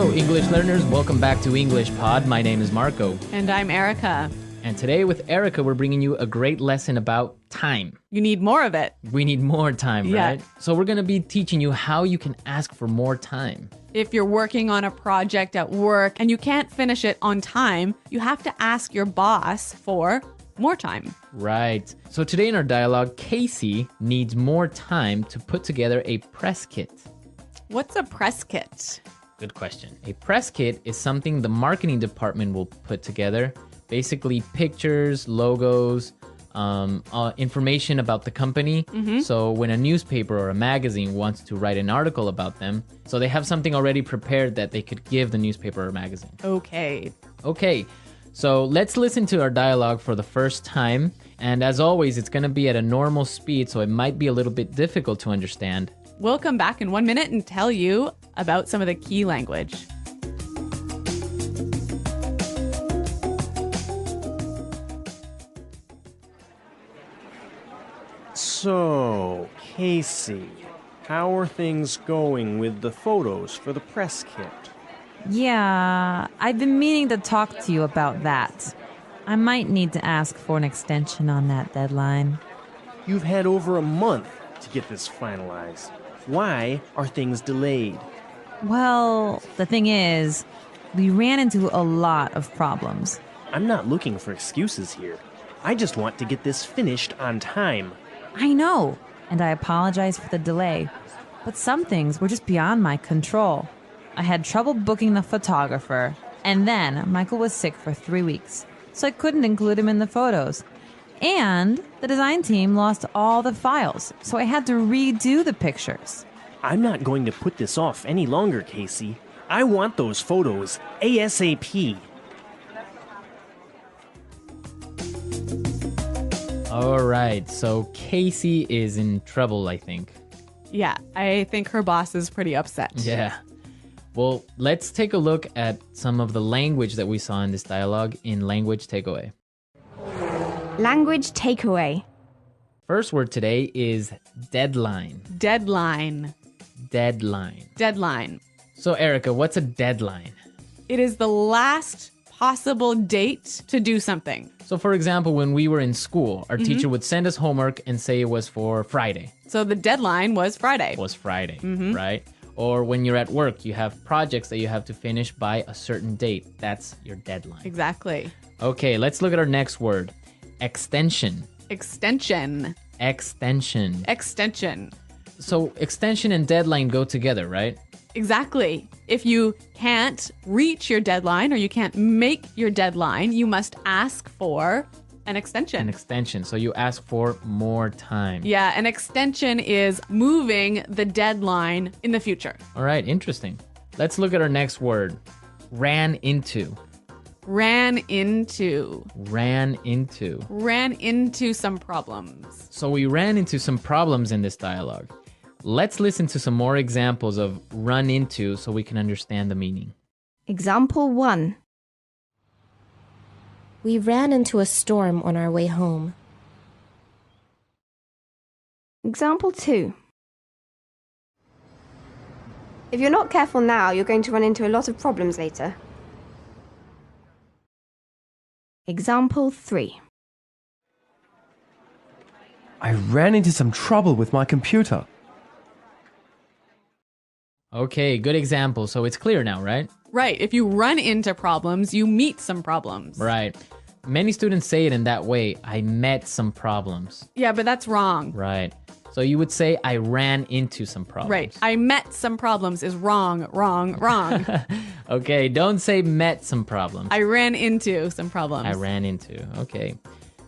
Hello, English learners. Welcome back to English Pod. My name is Marco. And I'm Erica. And today with Erica, we're bringing you a great lesson about time. You need more of it. We need more time, Yeah. right? So we're going to be teaching you how you can ask for more time. If you're working on a project at work and you can't finish it on time, you have to ask your boss for more time. Right. So today in our dialogue, Casey needs more time to put together a press kit. What's a press kit? Good question. A press kit is something the marketing department will put together. Basically pictures, logos, information about the company. So when a newspaper or a magazine wants to write an article about them, so they have something already prepared that they could give the newspaper or magazine. Okay. Okay, so let's listen to our dialogue for the first time. And as always, it's going to be at a normal speed, so it might be a little bit difficult to understand. We'll come back in 1 minute and tell you about some of the key language. So, Casey, how are things going with the photos for the press kit? Yeah, I've been meaning to talk to you about that. I might need to ask for an extension on that deadline. You've had over a month to get this finalized. Why are things delayed? Well, the thing is, we ran into a lot of problems. I'm not looking for excuses here. I just want to get this finished on time. I know, and I apologize for the delay, but some things were just beyond my control. I had trouble booking the photographer, and then Michael was sick for 3 weeks, so I couldn't include him in the photos. And the design team lost all the files, so I had to redo the pictures. I'm not going to put this off any longer, Casey. I want those photos ASAP. All right, so Casey is in trouble, I think. Yeah, I think her boss is pretty upset. Yeah. Well, let's take a look at some of the language that we saw in this dialogue in Language Takeaway. Language takeaway. First word today is deadline. Deadline. Deadline. Deadline. So, Erica, what's a deadline? It is the last possible date to do something. So, for example, when we were in school, our teacher would send us homework and say it was for Friday. So the deadline was Friday. Was Friday, right? Or when you're at work, you have projects that you have to finish by a certain date. That's your deadline. Exactly. Okay, let's look at our next word. Extension. Extension. Extension. Extension. So extension and deadline go together, right? Exactly. If you can't reach your deadline or you can't make your deadline, you must ask for an extension. An extension. So you ask for more time. Yeah, an extension is moving the deadline in the future. All right, interesting. Let's look at our next word. Ran into. Ran into. Ran into. Ran into some problems. So we ran into some problems in this dialogue. Let's listen to some more examples of run into so we can understand the meaning. Example 1. We ran into a storm on our way home. Example 2. If you're not careful now, you're going to run into a lot of problems later. Example 3. I ran into some trouble with my computer. Okay, good example. So it's clear now, right? Right. If you run into problems, you meet some problems. Right. Many students say it in that way. I met some problems. Yeah, but that's wrong. Right. So you would say I ran into some problems. Right. I met some problems is wrong, wrong, wrong. Okay, don't say met some problems. I ran into some problems. I ran into. Okay.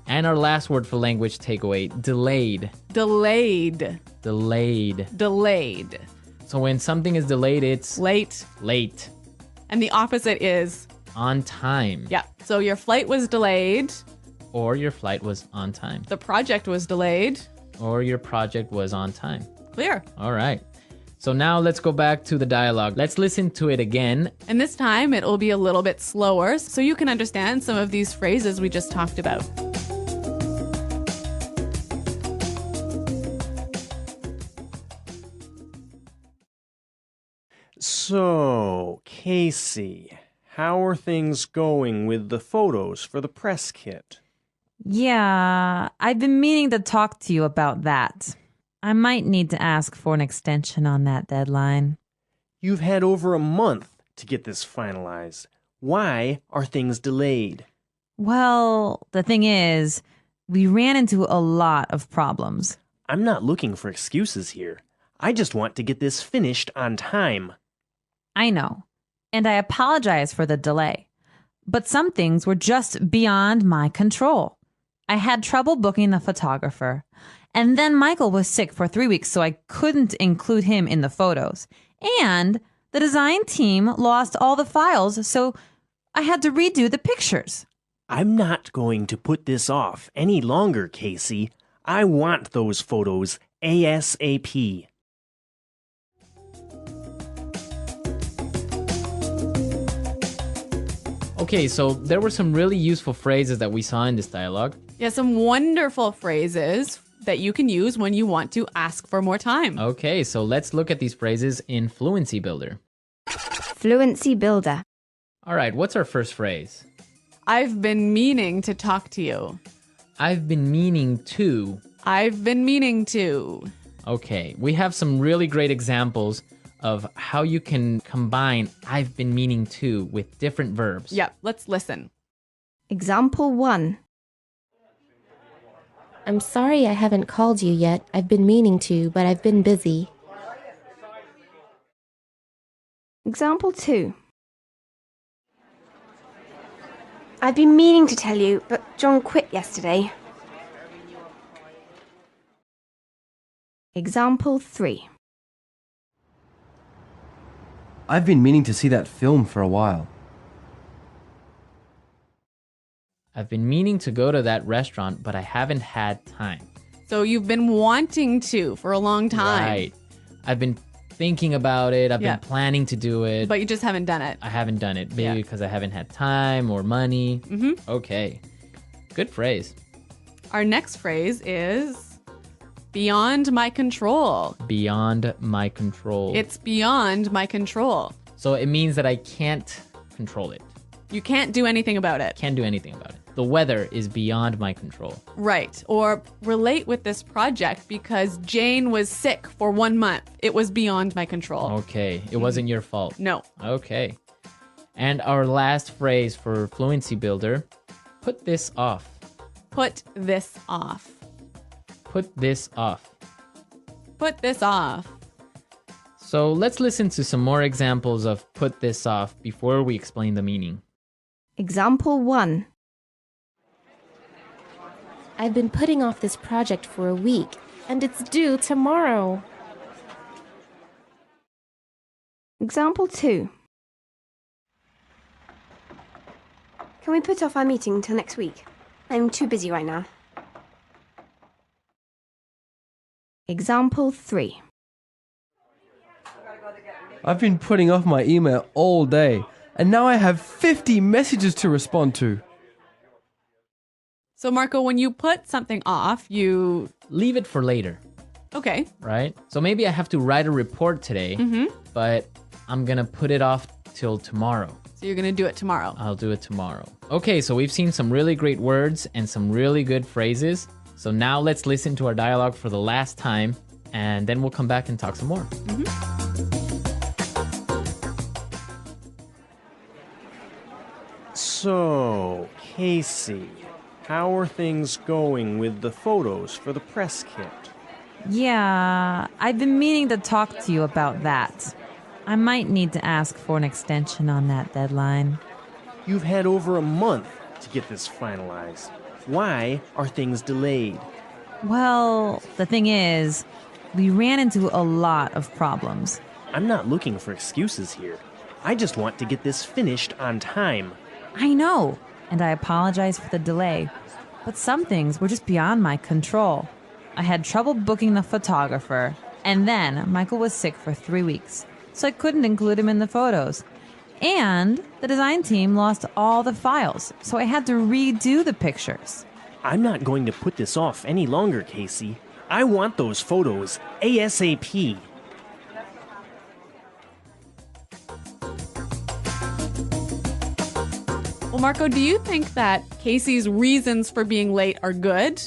And our last word for language takeaway, delayed. Delayed. Delayed. Delayed. So when something is delayed, it's Late. late. And the opposite is, On time. yeah. So your flight was delayed. Or your flight was on time. The project was delayed. Or your project was on time. Clear. All right. So now let's go back to the dialogue. Let's listen to it again. And this time it will be a little bit slower so you can understand some of these phrases we just talked about. So, Casey, how are things going with the photos for the press kit? Yeah, I've been meaning to talk to you about that. I might need to ask for an extension on that deadline. You've had over a month to get this finalized. Why are things delayed? Well, the thing is, we ran into a lot of problems. I'm not looking for excuses here. I just want to get this finished on time. I know, and I apologize for the delay. But some things were just beyond my control. I had trouble booking the photographer. And then Michael was sick for 3 weeks, so I couldn't include him in the photos. And the design team lost all the files, so I had to redo the pictures. I'm not going to put this off any longer, Casey. I want those photos ASAP. Okay, so there were some really useful phrases that we saw in this dialogue. Yeah, some wonderful phrases that you can use when you want to ask for more time. Okay, so let's look at these phrases in Fluency Builder. Fluency Builder. All right, what's our first phrase? I've been meaning to talk to you. I've been meaning to. I've been meaning to. Okay, we have some really great examples of how you can combine I've been meaning to with different verbs. Yep, let's listen. Example 1. I'm sorry I haven't called you yet. I've been meaning to, but I've been busy. Example 2. I've been meaning to tell you, but John quit yesterday. Example 3. I've been meaning to see that film for a while. I've been meaning to go to that restaurant, but I haven't had time. So you've been wanting to for a long time. Right. I've been thinking about it. I've Yeah. been planning to do it. But you just haven't done it. I haven't done it. Maybe Yeah. because I haven't had time or money. Mm-hmm. Okay. Good phrase. Our next phrase is beyond my control. Beyond my control. It's beyond my control. So it means that I can't control it. You can't do anything about it. Can't do anything about it. The weather is beyond my control. Right. Or relate with this project because Jane was sick for 1 month. It was beyond my control. Okay. It wasn't your fault. No. Okay. And our last phrase for Fluency Builder, put this off. Put this off. Put this off. Put this off. So let's listen to some more examples of put this off before we explain the meaning. Example 1. I've been putting off this project for a week, and it's due tomorrow. Example 2. Can we put off our meeting until next week? I'm too busy right now. Example 3. I've been putting off my email all day, and now I have 50 messages to respond to. So, Marco, when you put something off, you... Leave it for later, Okay. right? So maybe I have to write a report today, but I'm going to put it off till tomorrow. So you're going to do it tomorrow. I'll do it tomorrow. Okay, so we've seen some really great words and some really good phrases. So now let's listen to our dialogue for the last time, and then we'll come back and talk some more. So, Casey, how are things going with the photos for the press kit? Yeah, I've been meaning to talk to you about that. I might need to ask for an extension on that deadline. You've had over a month to get this finalized. Why are things delayed? Well, the thing is, we ran into a lot of problems. I'm not looking for excuses here. I just want to get this finished on time. I know, and I apologize for the delay. But some things were just beyond my control. I had trouble booking the photographer, and then Michael was sick for 3 weeks, so I couldn't include him in the photos. And the design team lost all the files, so I had to redo the pictures. I'm not going to put this off any longer, Casey. I want those photos ASAP. Well, Marco, do you think that Casey's reasons for being late are good?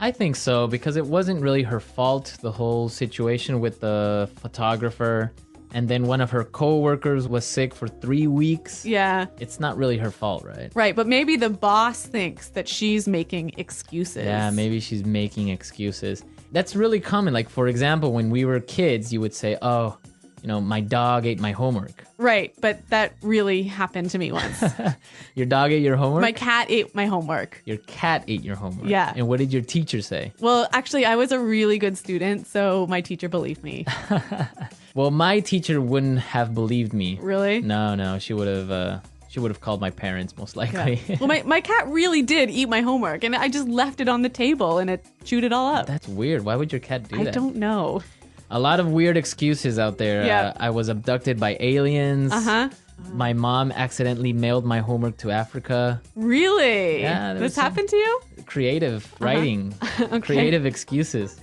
I think so, because it wasn't really her fault, the whole situation with the photographer. And then one of her co-workers was sick for 3 weeks. Yeah. It's not really her fault, right? Right, but maybe the boss thinks that she's making excuses. Yeah, maybe she's making excuses. That's really common. Like, for example, when we were kids, you would say, oh, my dog ate my homework. Right, but that really happened to me once. Your dog ate your homework? My cat ate my homework. Your cat ate your homework? Yeah. And what did your teacher say? Well, actually, I was a really good student, so my teacher believed me. Well, my teacher wouldn't have believed me. Really? No, she would have called my parents, most likely. Yeah. Well, my cat really did eat my homework, and I just left it on the table, and it chewed it all up. That's weird. Why would your cat do that? I don't know. A lot of weird excuses out there. Yeah. I was abducted by aliens. Uh-huh. My mom accidentally mailed my homework to Africa. Really? Yeah, This happened to you? Creative writing. Okay. Creative excuses.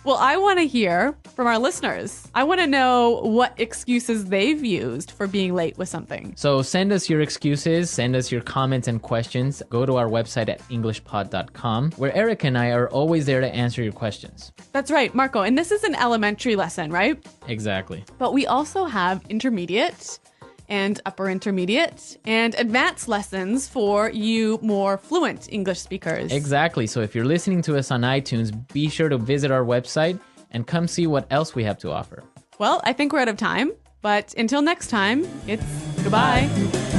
Well, I want to hear from our listeners. I want to know what excuses they've used for being late with something. So send us your excuses, send us your comments and questions. Go to our website at englishpod.com, where Eric and I are always there to answer your questions. That's right, Marco. And this is an elementary lesson, right? Exactly. But we also have intermediate and upper intermediate and advanced lessons for you more fluent English speakers. Exactly. So if you're listening to us on iTunes, be sure to visit our website and come see what else we have to offer. Well, I think we're out of time, but until next time, it's goodbye. Bye.